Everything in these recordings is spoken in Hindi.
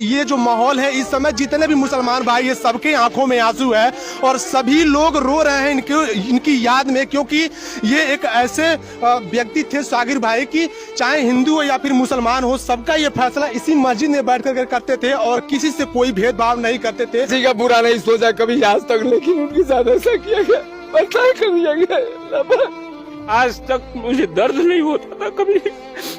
ये जो माहौल है इस समय जितने भी मुसलमान भाई ये सबके आंखों में आंसू है और सभी लोग रो रहे हैं इनकी याद में, क्योंकि ये एक ऐसे व्यक्ति थे सागिर भाई की चाहे हिंदू हो या फिर मुसलमान हो सबका ये फैसला इसी मस्जिद में बैठ कर करते थे और किसी से कोई भेदभाव नहीं करते थे। किसी का बुरा नहीं सोचा कभी आज तक, लेकिन उनके साथ ऐसा किया गया, बर्दाश्त कर दिया गया। आज तक मुझे दर्द नहीं होता था कभी,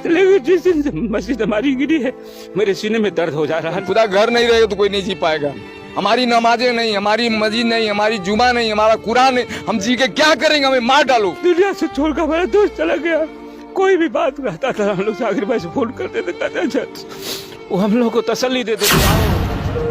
लेकिन जिस दिन से मस्जिद हमारी गिरी है मेरे सीने में दर्द हो जा रहा है। खुदा घर नहीं रहेगा तो कोई नहीं जी पाएगा। हमारी नमाजें नहीं, हमारी मस्जिद नहीं, हमारी जुमा नहीं, हमारा कुरान नहीं, हम जी के क्या करेंगे? हमें मार डालो। दुनिया से छोड़कर हमारा दोस्त चला गया। कोई भी बात रहता था हम लोग सागिर भाई से फोन करते थे, कहते वो हम लोग को तसल्ली देते थे।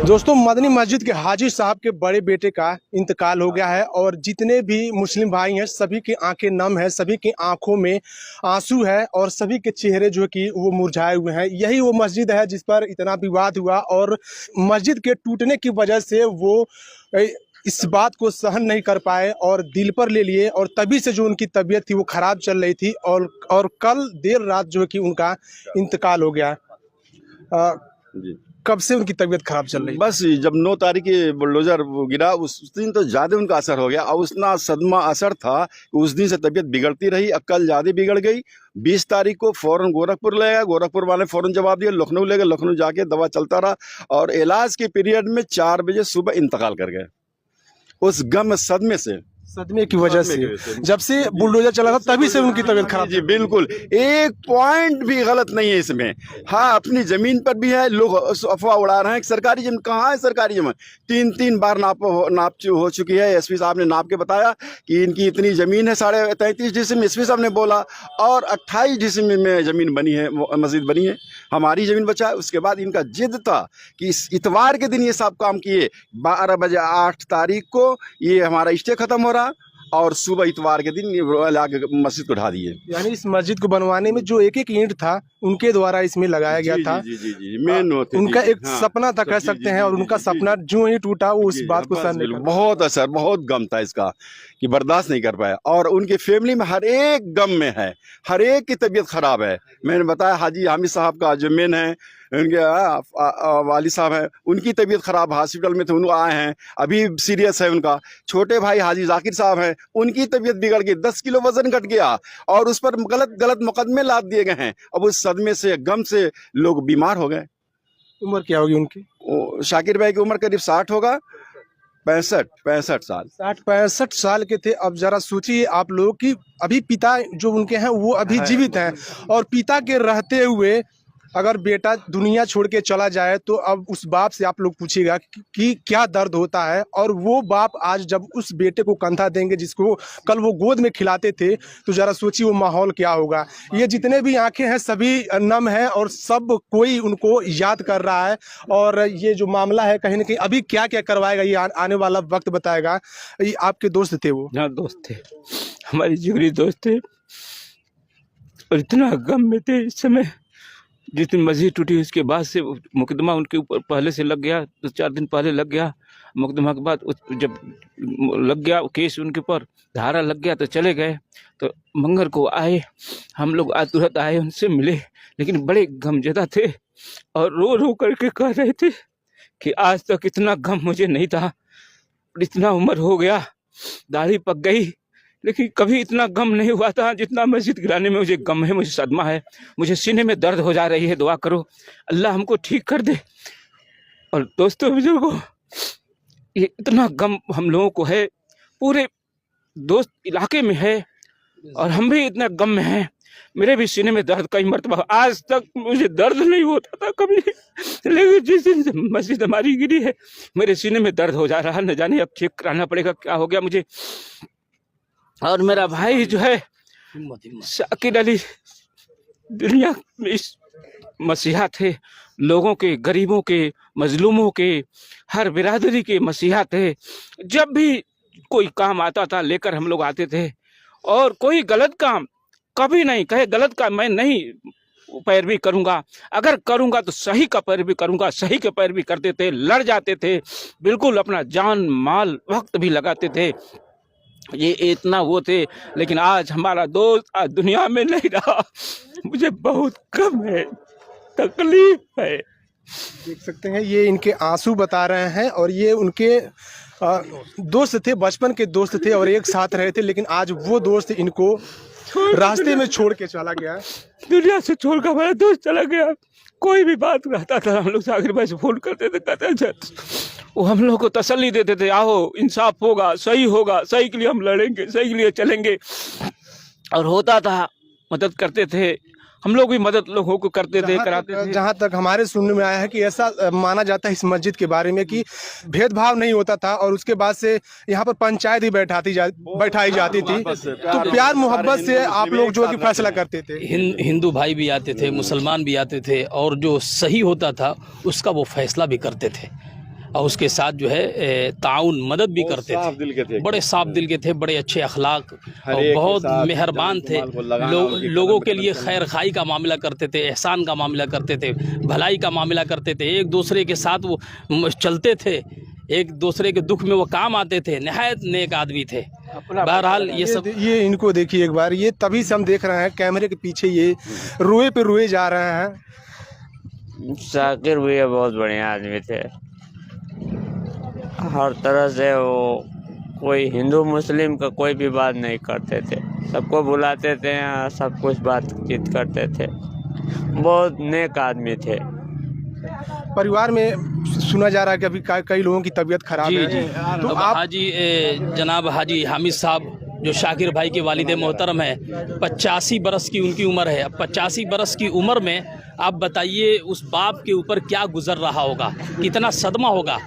दोस्तों, मदनी मस्जिद के हाजी साहब के बड़े बेटे का इंतकाल हो गया है और जितने भी मुस्लिम भाई हैं सभी की आंखें नम है, सभी की आंखों में आंसू है और सभी के चेहरे जो कि वो मुरझाए हुए हैं। यही वो मस्जिद है जिस पर इतना विवाद हुआ और मस्जिद के टूटने की वजह से वो इस बात को सहन नहीं कर पाए और दिल पर ले लिए और तभी से जो उनकी तबीयत थी वो खराब चल रही थी और कल देर रात जो है कि उनका इंतकाल हो गया। कब से उनकी तबीयत खराब चल रही? बस जब 9 तारीख की बुलडोजर गिरा उस दिन तो ज़्यादा उनका असर हो गया और उतना सदमा असर था कि उस दिन से तबीयत बिगड़ती रही। अक्ल ज़्यादा बिगड़ गई। 20 तारीख को फ़ौरन गोरखपुर ले गया, गोरखपुर वाले फ़ौरन जवाब दिया, लखनऊ ले गए, लखनऊ जाके दवा चलता रहा और इलाज के पीरियड में 4 बजे सुबह इंतकाल कर गए उस गम सदमे की वजह से। जब से बुलडोजर चला था तभी से उनकी तबीयत खराब। जी बिल्कुल, एक पॉइंट भी गलत नहीं है इसमें। हाँ, अपनी जमीन पर भी है, लोग अफवाह उड़ा रहे हैं। सरकारी जमीन कहाँ है? सरकारी जमीन 3 बार नाप हो चुकी है। एसपी साहब ने नाप के बताया कि इनकी इतनी जमीन है, 33.5 डिसम एसपी साहब ने बोला और 28 डिसम में जमीन बनी है, मस्जिद बनी है। हमारी जमीन बचा है। उसके बाद इनका जिद था कि इस इतवार के दिन ये सब काम किए। 12 बजे 8 तारीख को ये हमारा स्टे खत्म हो रहा और सुबह इतवार के दिन मस्जिद को ढा दिए। यानी इस मस्जिद को बनवाने में जो एक ईंट था उनके द्वारा इसमें लगाया गया था। जी मेन उनका एक सपना था कह सकते हैं और उनका सपना जो ही टूटा वो उस बात को सहन नहीं कर पाया। बहुत असर, बहुत गम था इसका कि बर्दाश्त नहीं कर पाया और उनके फैमिली में हर एक गम में है, हर एक की तबीयत खराब है। मैंने बताया हाजी हामिद साहब का जो मेन है, उनके वाली साहब हैं, उनकी तबीयत खराब, हॉस्पिटल में थे, उन आए हैं, अभी सीरियस है उनका। छोटे भाई हाजी जाकिर साहब हैं, उनकी तबीयत बिगड़ गई, 10 किलो वजन घट गया और उस पर गलत मुकदमे लाद दिए गए हैं। अब उस सदमे से, गम से लोग बीमार हो गए। उम्र क्या होगी उनकी? शाकिर भाई की उम्र करीब 60 होगा, 65 साल। 65 साल के थे। अब जरा सोचिए आप लोग कि अभी पिता जो उनके हैं वो अभी जीवित हैं और पिता के रहते हुए अगर बेटा दुनिया छोड़ के चला जाए तो अब उस बाप से आप लोग पूछिएगा कि क्या दर्द होता है। और वो बाप आज जब उस बेटे को कंधा देंगे जिसको कल वो गोद में खिलाते थे तो जरा सोचिए वो माहौल क्या होगा। ये जितने भी आंखें हैं सभी नम है और सब कोई उनको याद कर रहा है और ये जो मामला है कहीं ना कहीं अभी क्या क्या करवाएगा ये आने वाला वक्त बताएगा। ये आपके दोस्त थे? वो हाँ दोस्त थे, हमारी जिगरी दोस्त थे और इतना गम में थे इस समय। जिस दिन मस्जिद टूटी उसके बाद से मुकदमा उनके ऊपर पहले से लग गया, 2-4 दिन पहले लग गया। मुकदमा के बाद जब लग गया केस उनके ऊपर, धारा लग गया तो चले गए। तो मंगल को आए हम लोग, तुरंत आए, उनसे मिले, लेकिन बड़े गमजदा थे और रो रो करके कह रहे थे कि आज तक इतना गम मुझे नहीं था, इतना उम्र हो गया, दाढ़ी पक गई, लेकिन कभी इतना गम नहीं हुआ था जितना मस्जिद गिराने में मुझे गम है, मुझे सदमा है, मुझे सीने में दर्द हो जा रही है। दुआ करो अल्लाह हमको ठीक कर दे। और दोस्तों बुजुर्गों, ये इतना गम हम लोगों को है, पूरे दोस्त इलाके में है और हम भी इतना गम में हैं। मेरे भी सीने में दर्द कई मरतबा, आज तक मुझे दर्द नहीं होता था कभी, लेकिन जिस दिन से मस्जिद हमारी गिरी है मेरे सीने में दर्द हो जा रहा है। न जाने अब चेक कराना पड़ेगा क्या हो गया मुझे। और मेरा भाई जो है शाकिर अली दुनिया में इस मसीहा थे, लोगों के, गरीबों के, मजलूमों के, हर बिरादरी के मसीहा थे। जब भी कोई काम आता था लेकर हम लोग आते थे और कोई गलत काम कभी नहीं कहे, गलत काम मैं नहीं पैरवी करूंगा, अगर करूंगा तो सही का पैरवी करूंगा, सही के पैरवी करते थे, लड़ जाते थे, बिल्कुल अपना जान माल वक्त भी लगाते थे। ये इतना वो थे, लेकिन आज हमारा दोस्त आज दुनिया में नहीं रहा। मुझे बहुत गम है, तकलीफ है। देख सकते हैं ये इनके आंसू बता रहे हैं, और ये उनके दोस्त थे, बचपन के दोस्त थे और एक साथ रहे थे, लेकिन आज वो दोस्त इनको रास्ते में छोड़ के चला गया। दुनिया से छोड़ कर हमारा दोस्त चला गया। कोई भी बात रहता था हम लोग साकिर भाई से फोन करते थे, कहते थे वो हम लोग को तसल्ली देते थे, आओ इंसाफ होगा, सही के लिए हम लड़ेंगे, सही के लिए चलेंगे। और होता था, मदद करते थे, हम लोग भी मदद लोगों को करते थे, कराते थे। जहाँ तक हमारे सुनने में आया है कि ऐसा माना जाता है इस मस्जिद के बारे में कि भेदभाव नहीं होता था, और उसके बाद से यहाँ पर पंचायत ही बैठाई जाती थी, तो प्यार मोहब्बत से आप लोग जो है कि फैसला करते थे। हिंदू भाई भी आते थे, मुसलमान भी आते थे, और जो सही होता था उसका वो फैसला भी करते थे, और उसके साथ जो है ताउन मदद भी करते थे। बड़े साफ दिल के थे, बड़े अच्छे अखलाक और बहुत मेहरबान थे। लोगों के लिए खैर खाई का मामला करते थे, एहसान का मामला करते थे, भलाई का मामला करते थे, एक दूसरे के साथ वो चलते थे, एक दूसरे के दुख में वो काम आते थे। नहायत नेक आदमी थे। बहरहाल ये सब, ये इनको देखिए एक बार, ये तभी से हम देख रहे हैं कैमरे के पीछे ये रोए पे रोए जा रहे हैं। साकिर भैया बहुत बढ़िया आदमी थे, हर तरह से वो कोई हिंदू मुस्लिम का कोई भी बात नहीं करते थे, सबको बुलाते थे, सब कुछ बातचीत करते थे, बहुत नेक आदमी थे। परिवार में सुना जा रहा है कि अभी कई लोगों की तबीयत खराब है, तो आप हाजी जनाब हाजी हामिद साहब जो शाकिर भाई के वालिद मोहतरम है, 85 बरस की उनकी उम्र है। 85 बरस की उम्र में आप बताइए उस बाप के ऊपर क्या गुजर रहा होगा, कितना सदमा होगा,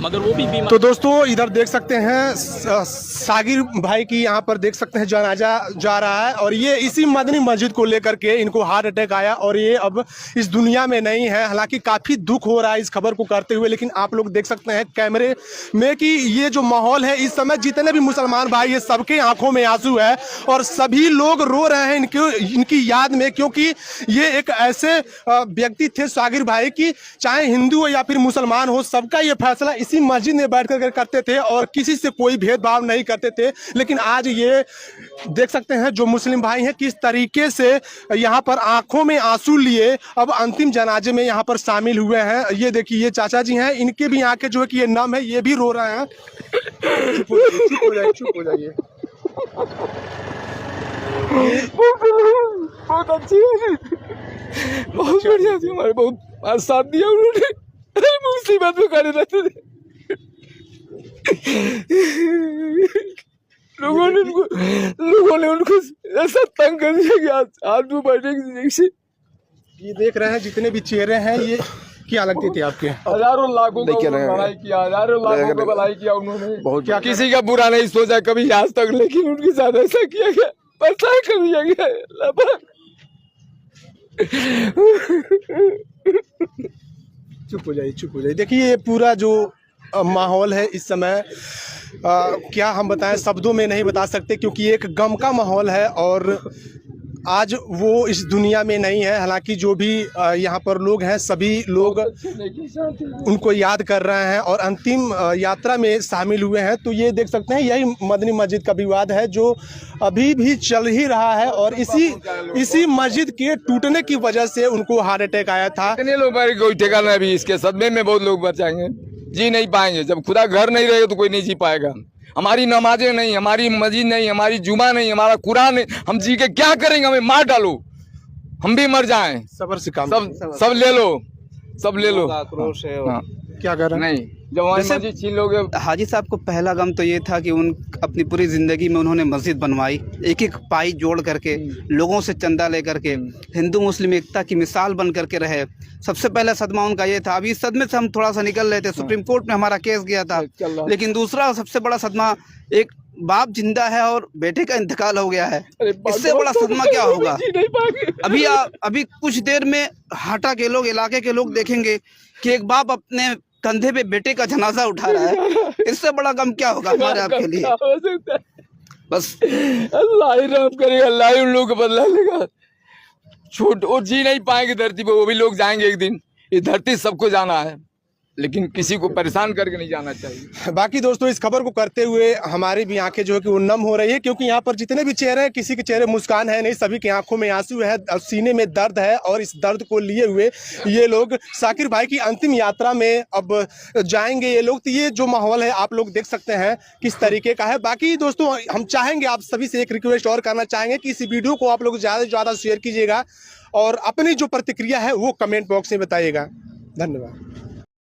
मगर वो भी बीमार। तो दोस्तों इधर देख सकते हैं सागिर भाई की यहाँ पर देख सकते हैं जनाजा जा रहा है, और ये इसी मदनी मस्जिद को लेकर के इनको हार्ट अटैक आया और ये अब इस दुनिया में नहीं है। हालांकि काफ़ी दुख हो रहा है इस खबर को करते हुए, लेकिन आप लोग देख सकते हैं कैमरे में कि ये जो माहौल है इस समय, जितने भी मुसलमान भाई ये सबके आंखों में आंसू है और सभी लोग रो रहे हैं इनकी याद में, क्योंकि ये एक ऐसे व्यक्ति थे सागिर भाई की चाहे हिंदू हो या फिर मुसलमान हो, सबका ये फैसला इसी मस्जिद में बैठ कर करते थे और किसी से कोई भेदभाव नहीं करते थे। लेकिन आज ये देख सकते हैं जो मुस्लिम भाई हैं किस तरीके से यहाँ पर आंखों में आंसू लिए अब अंतिम जनाजे में यहाँ पर शामिल हुए हैं। ये देखिए ये चाचा जी हैं, इनके भी आंखें जो है कि ये नम है, ये भी रो रहे हैं। चुप हो जाइए। बहुत अच्छी है, बहुत बढ़िया थी, हमारे बहुत साथ दिया उन्होंने, मुसीबत में खड़े रहते थे। लोगों ने उनको ऐसा तंग कर दिया कि आज वो बैठे से। ये देख रहे हैं जितने भी चेहरे हैं, ये क्या लगते थे आपके? हजारों लाखों का भलाई किया, हजारों लाखों का भलाई किया उन्होंने, क्या किसी का बुरा नहीं सोचा कभी आज तक, लेकिन उनके साथ ऐसा किया गया, पता कर दिया गया। चुप हो जाइए। देखिए ये पूरा जो माहौल है इस समय, क्या हम बताएं, शब्दों में नहीं बता सकते, क्योंकि एक गम का माहौल है और आज वो इस दुनिया में नहीं है। हालांकि जो भी यहाँ पर लोग हैं सभी लोग उनको याद कर रहे हैं और अंतिम यात्रा में शामिल हुए हैं। तो ये देख सकते हैं यही मदनी मस्जिद का विवाद है जो अभी भी चल ही रहा है, और इसी मस्जिद के टूटने की वजह से उनको हार्ट अटैक आया था। कितने लोग मरे, कोई ठिकाना भी, इसके सदमे में बहुत लोग बचाएंगे, जी नहीं पाएंगे। जब खुदा घर नहीं रहेगा तो कोई नहीं जी पाएगा। हमारी नमाजें नहीं, हमारी मस्जिद नहीं, हमारी जुमा नहीं, हमारा कुरान नहीं, हम जी के क्या करेंगे? हमें मार डालो, हम भी मर जाएं, सब्र से काम, सब ले लो, सब ले लो। आक्रोश है। हाँ। क्या कर रहे हैं? नहीं, जब हमारी मस्जिद छीन लोगे। हाजी साहब को पहला गम तो ये था कि अपनी पूरी ज़िंदगी में उन्होंने मस्जिद बनवाई, एक एक पाई जोड़ करके, लोगों से चंदा ले करके, हिंदू मुस्लिम एकता की मिसाल बन करके रहे। सबसे पहला सदमा उनका ये था। अभी इस सदमे से हम थोड़ा सा निकल रहे थे, सुप्रीम कोर्ट में हमारा केस गया था, लेकिन दूसरा सबसे बड़ा सदमा, एक बाप जिंदा है और बेटे का इंतकाल हो गया है, इससे बड़ा सदमा क्या होगा? अभी कुछ देर में हाटा के लोग, इलाके के लोग देखेंगे कि एक बाप अपने कंधे पे बेटे का जनाजा उठा रहा है, इससे बड़ा गम क्या होगा हमारे आपके लिए? बस अल्लाह ही रहम करेगा, अल्लाह ही उन लोगों को बदला लेगा। छोट वो जी नहीं पाएंगे धरती पे, वो भी लोग जाएंगे एक दिन। ये धरती सबको जाना है, लेकिन किसी को परेशान करके नहीं जाना चाहिए। बाकी दोस्तों इस खबर को करते हुए हमारी भी आंखें जो है कि वो नम हो रही है, क्योंकि यहाँ पर जितने भी चेहरे हैं किसी के चेहरे मुस्कान है नहीं, सभी की आंखों में आंसू है और सीने में दर्द है। और इस दर्द को लिए हुए ये लोग साकिर भाई की अंतिम यात्रा में अब जाएंगे ये लोग। तो ये जो माहौल है आप लोग देख सकते हैं किस तरीके का है। बाकी दोस्तों हम चाहेंगे, आप सभी से एक रिक्वेस्ट और करना चाहेंगे कि इस वीडियो को आप लोग ज़्यादा से ज़्यादा शेयर कीजिएगा और अपनी जो प्रतिक्रिया है वो कमेंट बॉक्स में बताइएगा। धन्यवाद।